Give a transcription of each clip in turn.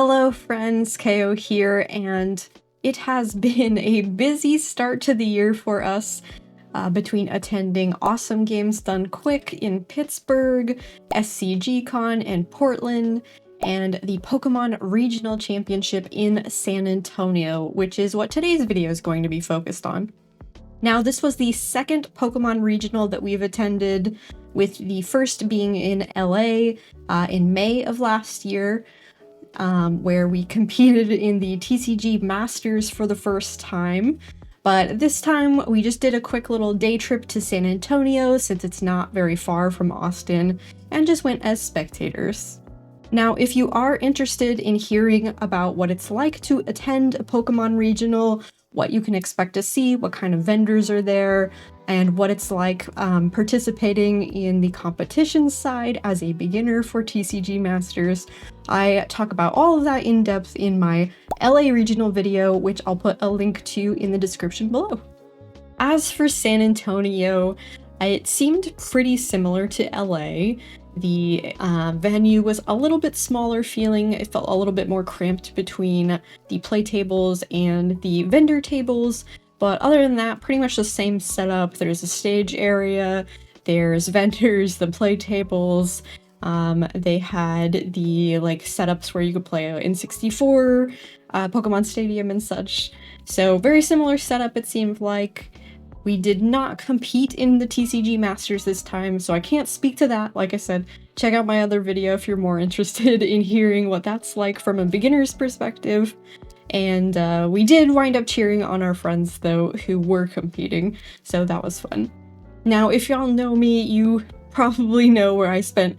Hello friends, Kao here, and it has been a busy start to the year for us between attending Awesome Games Done Quick in Pittsburgh, SCGCon in Portland, and the Pokémon Regional Championship in San Antonio, which is what today's video is going to be focused on. Now, this was the second Pokémon Regional that we've attended, with the first being in LA in May of last year, where we competed in the TCG Masters for the first time. But this time we just did a quick little day trip to San Antonio since it's not very far from Austin, and just went as spectators. Now, if you are interested in hearing about what it's like to attend a Pokemon Regional, what you can expect to see, what kind of vendors are there, and what it's like participating in the competition side as a beginner for TCG Masters, I talk about all of that in depth in my LA Regional video, which I'll put a link to in the description below. As for San Antonio, it seemed pretty similar to LA. The venue was a little bit smaller feeling. It felt a little bit more cramped between the play tables and the vendor tables, but other than that, pretty much the same setup. There's a stage area, there's vendors, the play tables. They had the setups where you could play N64, Pokemon Stadium and such. So very similar setup, it seemed like. We did not compete in the TCG Masters this time, so I can't speak to that. Like I said, check out my other video if you're more interested in hearing what that's like from a beginner's perspective. And we did wind up cheering on our friends, though, who were competing, so that was fun. Now, if y'all know me, you probably know where I spent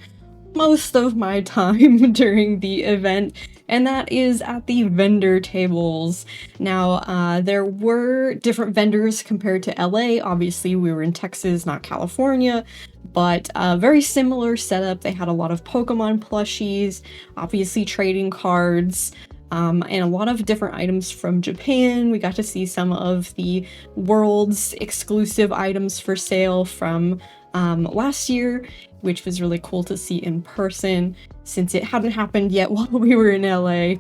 most of my time during the event, and that is at the vendor tables. Now, there were different vendors compared to LA. Obviously, we were in Texas, not California, but very similar setup. They had a lot of Pokemon plushies, obviously trading cards, and a lot of different items from Japan. We got to see some of the world's exclusive items for sale from last year, which was really cool to see in person since it hadn't happened yet while we were in LA.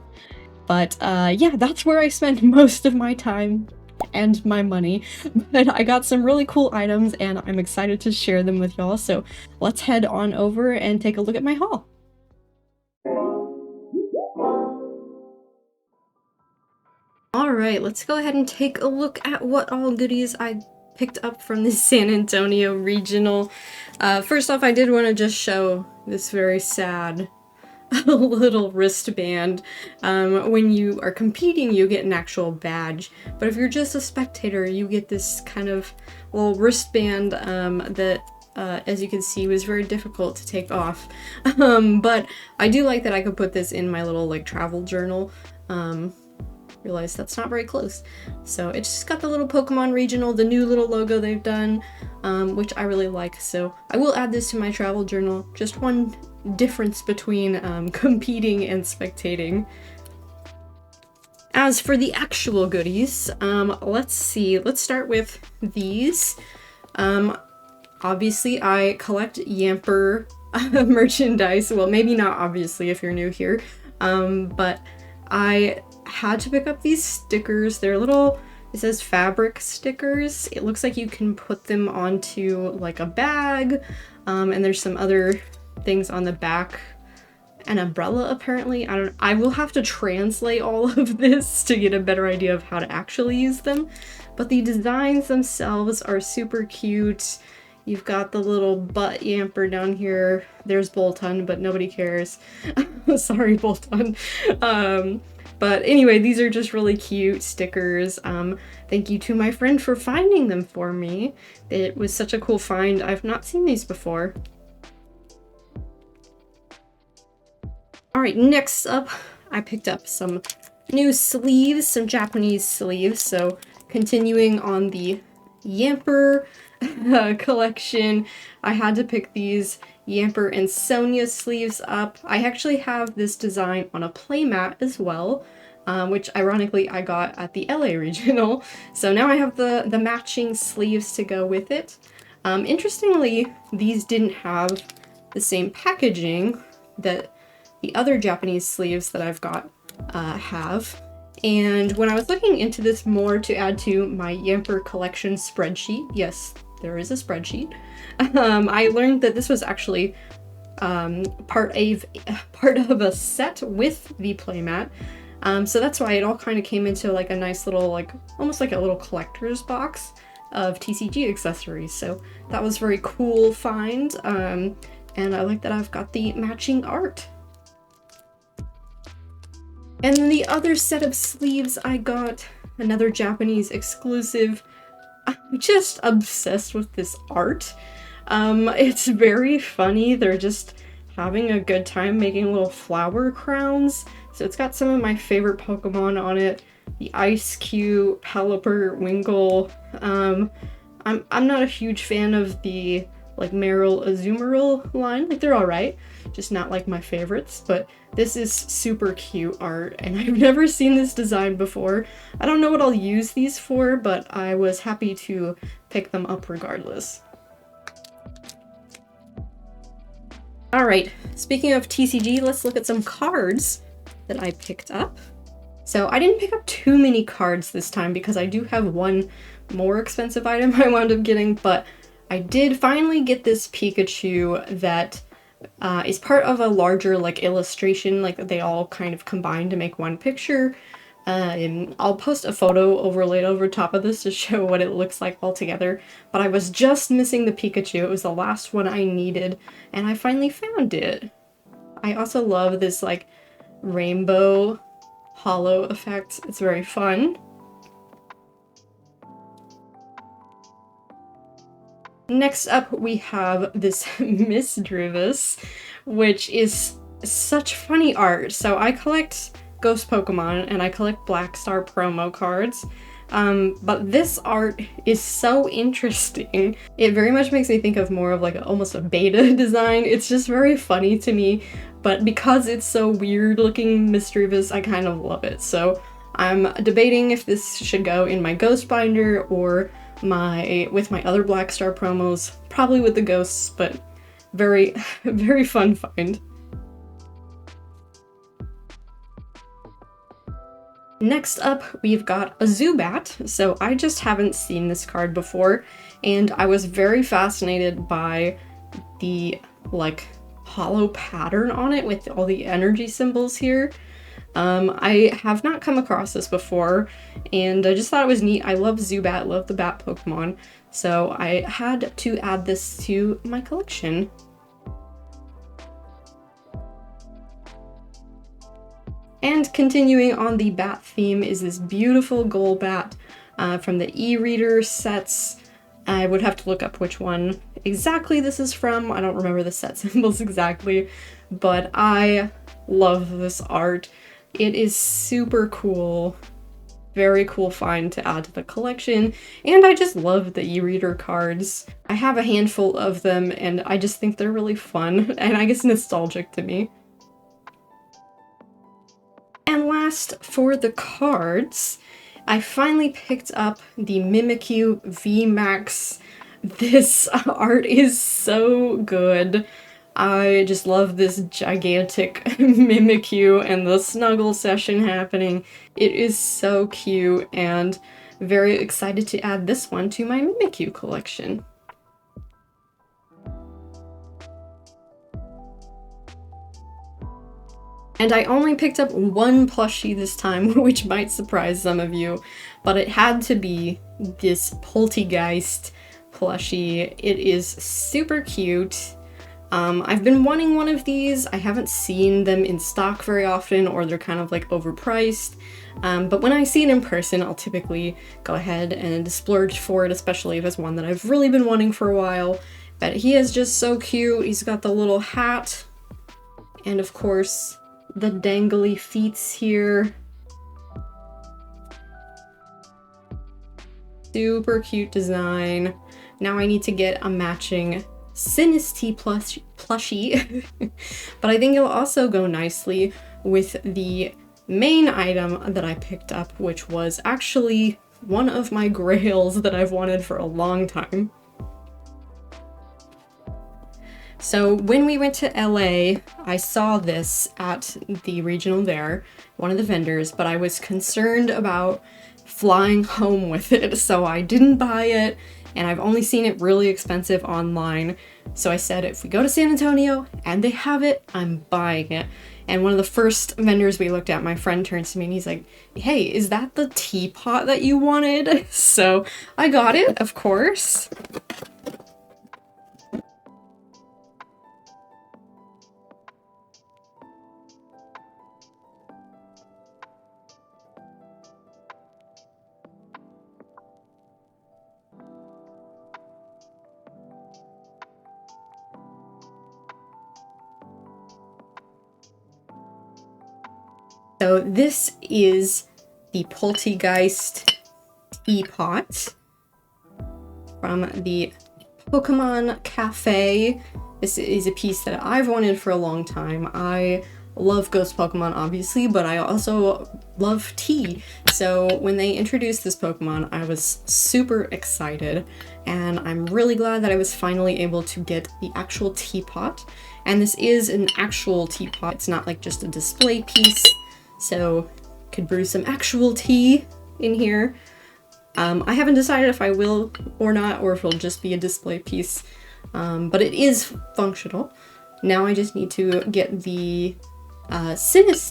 But yeah, that's where I spent most of my time and my money. But I got some really cool items and I'm excited to share them with y'all, so let's head on over and take a look at my haul. Alright, let's go ahead and take a look at what all goodies I picked up from the San Antonio Regional. First off, I did want to just show this very sad little wristband. When you are competing, you get an actual badge, but if you're just a spectator, you get this kind of little wristband that as you can see, was very difficult to take off. But I do like that I could put this in my little travel journal. Realize that's not very close. So it's just got the little Pokemon Regional, the new little logo they've done, which I really like. So I will add this to my travel journal. Just one difference between competing and spectating. As for the actual goodies, let's see. Let's start with these. Obviously, I collect Yamper merchandise. Well, maybe not obviously if you're new here, but I had to pick up these stickers. They're little, it says fabric stickers. It looks like you can put them onto a bag, and there's some other things on the back. An umbrella, apparently. I will have to translate all of this to get a better idea of how to actually use them, but the designs themselves are super cute. You've got the little butt Yamper down here. There's Bolton, but nobody cares. Sorry, Bolton. But anyway, these are just really cute stickers. Thank you to my friend for finding them for me. It was such a cool find. I've not seen these before. Alright, next up, I picked up some new sleeves, some Japanese sleeves. So continuing on the Yamper collection, I had to pick these Yamper and Sonia sleeves up. I actually have this design on a playmat as well, which ironically I got at the LA Regional. So now I have the matching sleeves to go with it. Interestingly, these didn't have the same packaging that the other Japanese sleeves that I've got have. And when I was looking into this more to add to my Yamper collection spreadsheet, yes, there is a spreadsheet, I learned that this was actually part of a set with the playmat. So that's why it all kind of came into like a nice little, like almost like a little collector's box of TCG accessories. So that was very cool find, and I like that I've got the matching art. And then the other set of sleeves, I got another Japanese exclusive. I'm just obsessed with this art. It's very funny. They're just having a good time making little flower crowns. So it's got some of my favorite Pokemon on it. The Ice Cube, Pelipper, Wingull. I'm not a huge fan of the like Meryl Azumarill line. Like, they're alright, just not like my favorites, but this is super cute art, and I've never seen this design before. I don't know what I'll use these for, but I was happy to pick them up regardless. Alright, speaking of TCG, let's look at some cards that I picked up. So I didn't pick up too many cards this time because I do have one more expensive item I wound up getting, but I did finally get this Pikachu that is part of a larger like illustration, like they all kind of combine to make one picture. And I'll post a photo overlaid over top of this to show what it looks like all together, but I was just missing the Pikachu. It was the last one I needed, and I finally found it. I also love this like rainbow hollow effect. It's very fun. Next up, we have this Misdreavus, which is such funny art. So I collect Ghost Pokemon and I collect Black Star promo cards, but this art is so interesting. It very much makes me think of more of like almost a beta design. It's just very funny to me, but because it's so weird looking Misdreavus, I kind of love it. So I'm debating if this should go in my Ghost binder or with my other Black Star promos, probably with the ghosts, but very, very fun find. Next up, we've got a Zubat. So I just haven't seen this card before, and I was very fascinated by the like hollow pattern on it with all the energy symbols here. I have not come across this before, and I just thought it was neat. I love Zubat, love the bat Pokemon, so I had to add this to my collection. And continuing on the bat theme is this beautiful Golbat from the e-reader sets. I would have to look up which one exactly this is from. I don't remember the set symbols exactly, but I love this art. It is super cool. Very cool find to add to the collection, and I just love the e-reader cards. I have a handful of them, and I just think they're really fun, and I guess nostalgic to me. And last, for the cards, I finally picked up the Mimikyu VMAX. This art is so good. I just love this gigantic Mimikyu and the snuggle session happening. It is so cute, and very excited to add this one to my Mimikyu collection. And I only picked up one plushie this time, which might surprise some of you, but it had to be this Poltegeist plushie. It is super cute. I've been wanting one of these. I haven't seen them in stock very often, or they're kind of like overpriced. But when I see it in person, I'll typically go ahead and splurge for it, especially if it's one that I've really been wanting for a while. But he is just so cute. He's got the little hat, and of course, the dangly feets here. Super cute design. Now I need to get a matching Sinistea plushie, but I think it'll also go nicely with the main item that I picked up, which was actually one of my grails that I've wanted for a long time. So when we went to LA, I saw this at the regional there, one of the vendors, but I was concerned about flying home with it, so I didn't buy it, and I've only seen it really expensive online. So I said, if we go to San Antonio and they have it, I'm buying it. And one of the first vendors we looked at, my friend turns to me and he's like, hey, is that the teapot that you wanted? So I got it, of course. So this is the Poltergeist teapot from the Pokemon Cafe. This is a piece that I've wanted for a long time. I love Ghost Pokemon, obviously, but I also love tea. So when they introduced this Pokemon, I was super excited, and I'm really glad that I was finally able to get the actual teapot. And this is an actual teapot. It's not like just a display piece. So could brew some actual tea in here. I haven't decided if I will or not, or if it'll just be a display piece, but it is functional. Now I just need to get the Sinus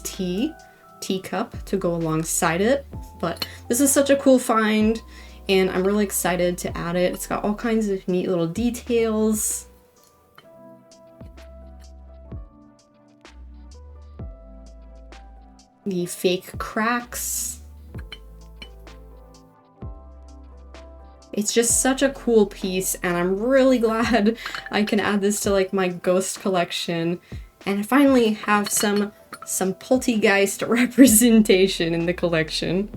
teacup to go alongside it, but this is such a cool find, and I'm really excited to add it. It's got all kinds of neat little details. The fake cracks. It's just such a cool piece, and I'm really glad I can add this to like my ghost collection and finally have some Poltergeist representation in the collection.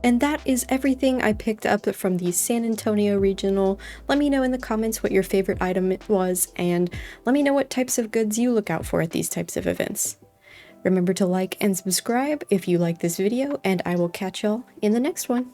And that is everything I picked up from the San Antonio Regional. Let me know in the comments what your favorite item was, and let me know what types of goods you look out for at these types of events. Remember to like and subscribe if you like this video, and I will catch y'all in the next one.